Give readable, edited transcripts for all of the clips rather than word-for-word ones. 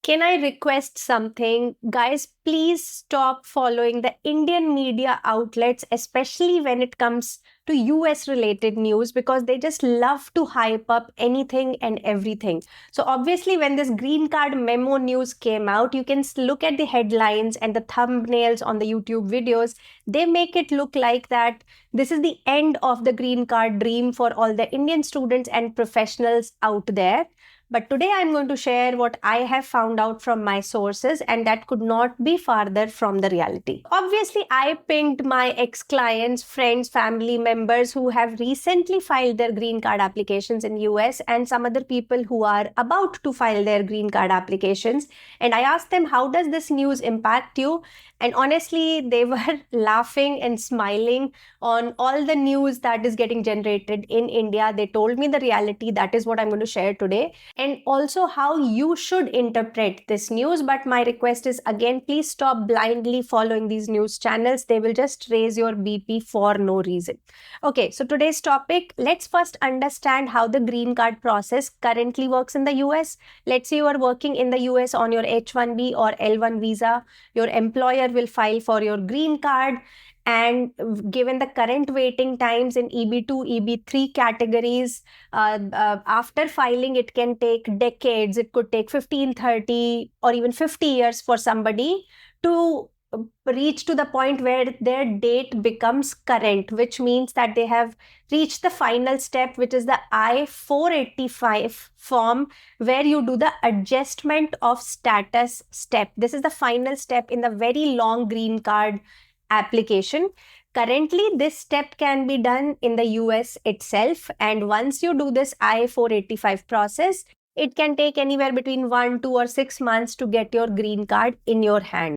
Can I request something? Guys, please stop following the Indian media outlets, especially when it comes to US related news, because they just love to hype up anything and everything. So, obviously, when this green card memo news came out, you can look at the headlines and the thumbnails on the YouTube videos. They make it look like that this is the end of the green card dream for all the Indian students and professionals out there. But today I'm going to share what I have found out from my sources, and that could not be farther from the reality. Obviously, I pinged my ex clients, friends, family members who have recently filed their green card applications in US and some other people who are about to file their green card applications. And I asked them, how does this news impact you? And honestly, they were laughing and smiling on all the news that is getting generated in India. They told me the reality. That is what I'm going to share today, and also how you should interpret this news. But my request is again, please stop blindly following these news channels. They will just raise your BP for no reason. Okay, so today's topic, let's first understand how the green card process currently works in the US. Let's say you are working in the US on your H1B or L1 visa. Your employer will file for your green card, and given the current waiting times in EB2, EB3 categories, after filing, it can take decades. It could take 15, 30, or even 50 years for somebody to reach to the point where their date becomes current, which means that they have reached the final step, which is the I-485 form, where you do the adjustment of status step. This is the final step in the very long green card application. Currently, this step can be done in the US itself. And once you do this I-485 process, it can take anywhere between 1, 2, or 6 months to get your green card in your hand.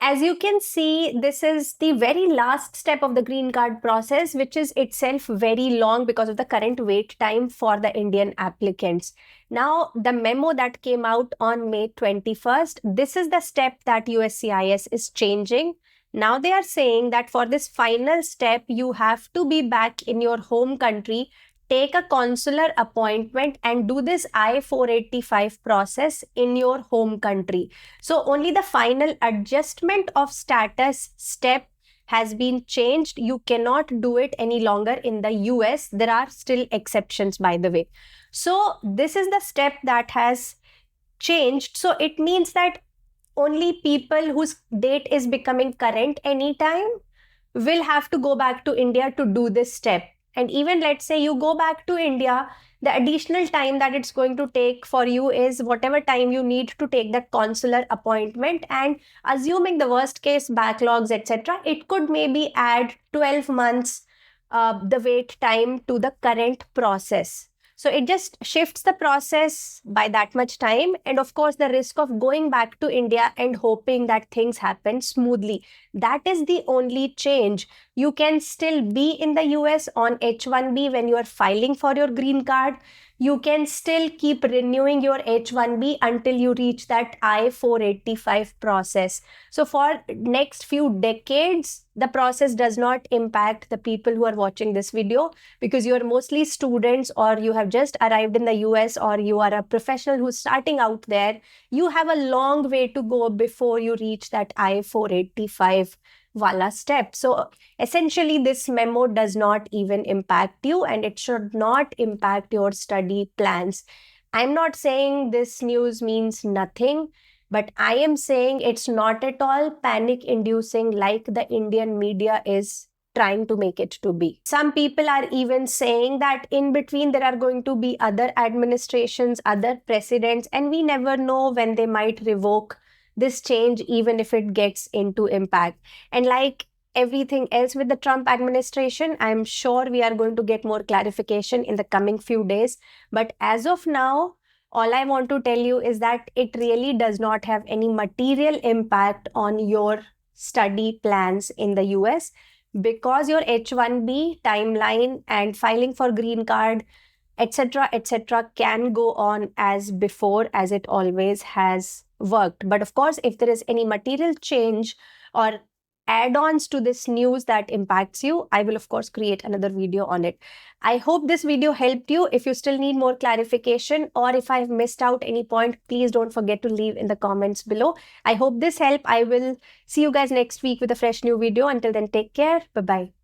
As you can see, this is the very last step of the green card process, which is itself very long because of the current wait time for the Indian applicants. Now, the memo that came out on May 21st, this is the step that USCIS is changing. Now they are saying that for this final step, you have to be back in your home country, take a consular appointment, and do this I-485 process in your home country. So only the final adjustment of status step has been changed. You cannot do it any longer in the US. There are still exceptions, by the way. So this is the step that has changed. So it means that only people whose date is becoming current anytime will have to go back to India to do this step. And even let's say you go back to India, the additional time that it's going to take for you is whatever time you need to take that consular appointment. And assuming the worst case backlogs, etc., it could maybe add 12 months the wait time to the current process. So it just shifts the process by that much time. And of course, the risk of going back to India and hoping that things happen smoothly. That is the only change. You can still be in the US on H1B when you are filing for your green card. You can still keep renewing your H1B until you reach that I-485 process. So for next few decades, the process does not impact the people who are watching this video, because you are mostly students, or you have just arrived in the US, or you are a professional who's starting out there. You have a long way to go before you reach that I-485 wala step. So essentially, this memo does not even impact you, and it should not impact your study plans. I'm not saying this news means nothing, but I am saying it's not at all panic inducing like the Indian media is trying to make it to be. Some people are even saying that in between there are going to be other administrations, other presidents, and we never know when they might revoke this change, even if it gets into impact. And like everything else with the Trump administration, I'm sure we are going to get more clarification in the coming few days. But as of now, all I want to tell you is that it really does not have any material impact on your study plans in the US, because your H1B timeline and filing for green card, etc., can go on as before, as it always has worked. But of course, if there is any material change or add-ons to this news that impacts you, I will of course create another video on it. I hope this video helped you. If you still need more clarification or if I've missed out any point, please don't forget to leave in the comments below. I hope this helped. I will see you guys next week with a fresh new video. Until then, take care. Bye-bye.